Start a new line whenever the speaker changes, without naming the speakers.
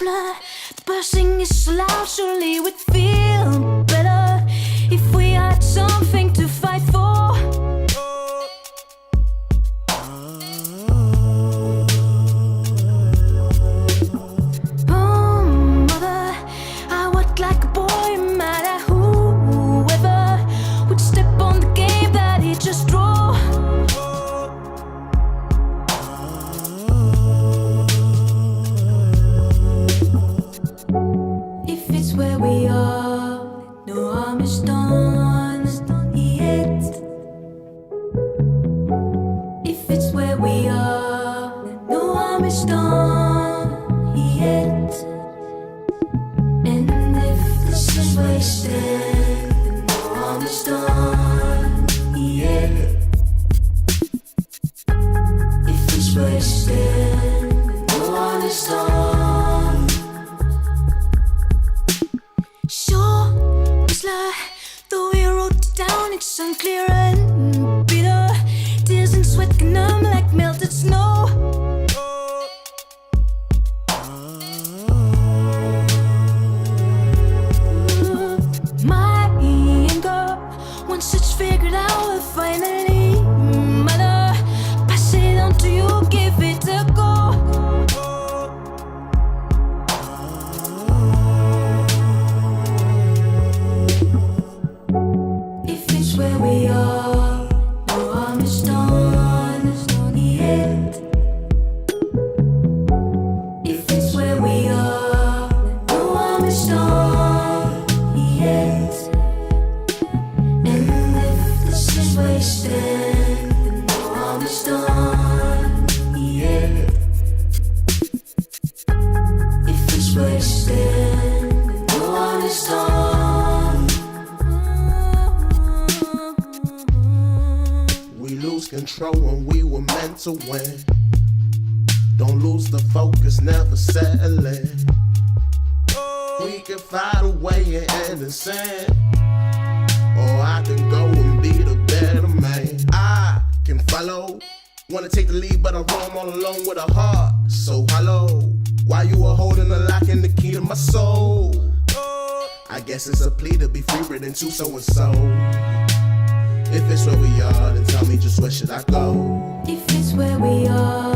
blood. The buzzing is so loud, surely we'd feel better if we had something to fight for. Oh, mother, I walk like a boy, mad at whoever would step on the game that he just drew. If it's where we are, no harm is done yet. If it's where we are, no harm is done yet. And if this is where you stand, no harm is done yet. If it's where you stand, no harm is done. Sure, it's like though we wrote it down, it's unclear and bitter. Tears and sweat can numb like melted snow. My anger, once it's figured out, will finally matter. Pass it on to you, give it a go. If it's where we are, no harm is done yet. If it's where we are, no harm is done yet. And if this is where you stand, no harm is done yet. If it's where you stand, no harm is done.
We lose control when we were meant to win. Don't lose the focus, never settling. We can fight away and end in sin, or I can go and be the better man. I can follow, wanna take the lead, but I roam all alone with a heart so hollow. While you were holding the lock and the key to my soul, I guess it's a plea to be free written to so and so. If it's where we are, then tell me just where should I go?
If it's where we are,